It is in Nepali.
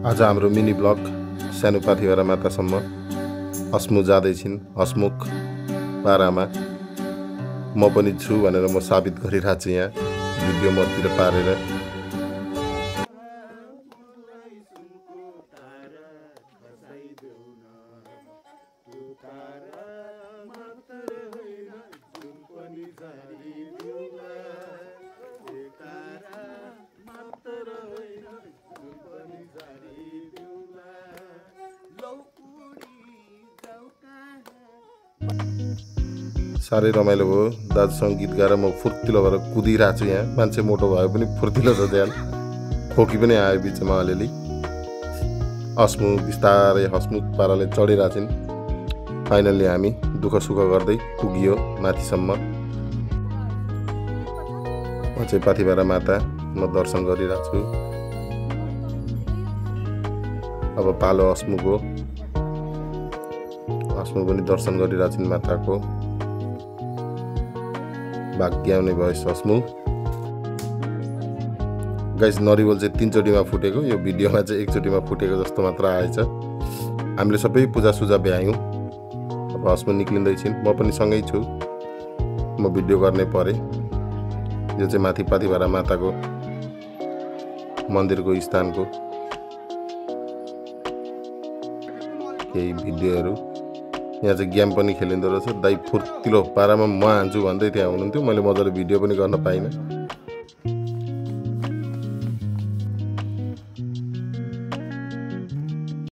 आज हाम्रो मिनी ब्लग सानो पाथिभरा मातासम्म हस्मु जाँदैछिन् हसमुख पारामा म पनि छु भनेर म साबित गरिरहेको छु यहाँ भिडियो मतिर पारेर। साह्रै रमाइलो भयो दाजुसँग गीत गाएर म फुर्तिलो भएर कुदिरहेको छु यहाँ। मान्छे मोटो भए पनि फुर्तिलो छ त्यहाँ, खोकी पनि आयो बिचमा अलिअलि। हस्मु बिस्तारै हसमुख पाराले चढिरहेको छिन्। फाइनल्ली हामी दुःख सुख गर्दै पुगियो माथिसम्म। म चाहिँ पाथिभरा माता म दर्शन गरिरहेको छु। अब पालो हस्मुको, हस्मु पनि दर्शन गरिरहेको छिन् माताको। भाग्याउने भएछ हस्मु। गाइस नरिवल चाहिँ 3 चोटिमा फुटेको, यो भिडियोमा चाहिँ 1 चोटिमा फुटेको जस्तो मात्र आएछ। हामीले सबै पूजासुजा भ्यायौँ। अब हस्मु निक्लिँदैछिन्, म पनि सँगै छु। म भिडियो गर्ने परे। यो चाहिँ माथि पाथिभरा माताको मन्दिरको स्थानको केही भिडियोहरू। यहाँ चाहिँ गेम पनि खेलिँदो रहेछ। दाइ फुर्तिलो पारामा म हान्छु भन्दै त्यहाँ हुनुहुन्थ्यो, मैले मजाले भिडियो पनि गर्न पाइनँ।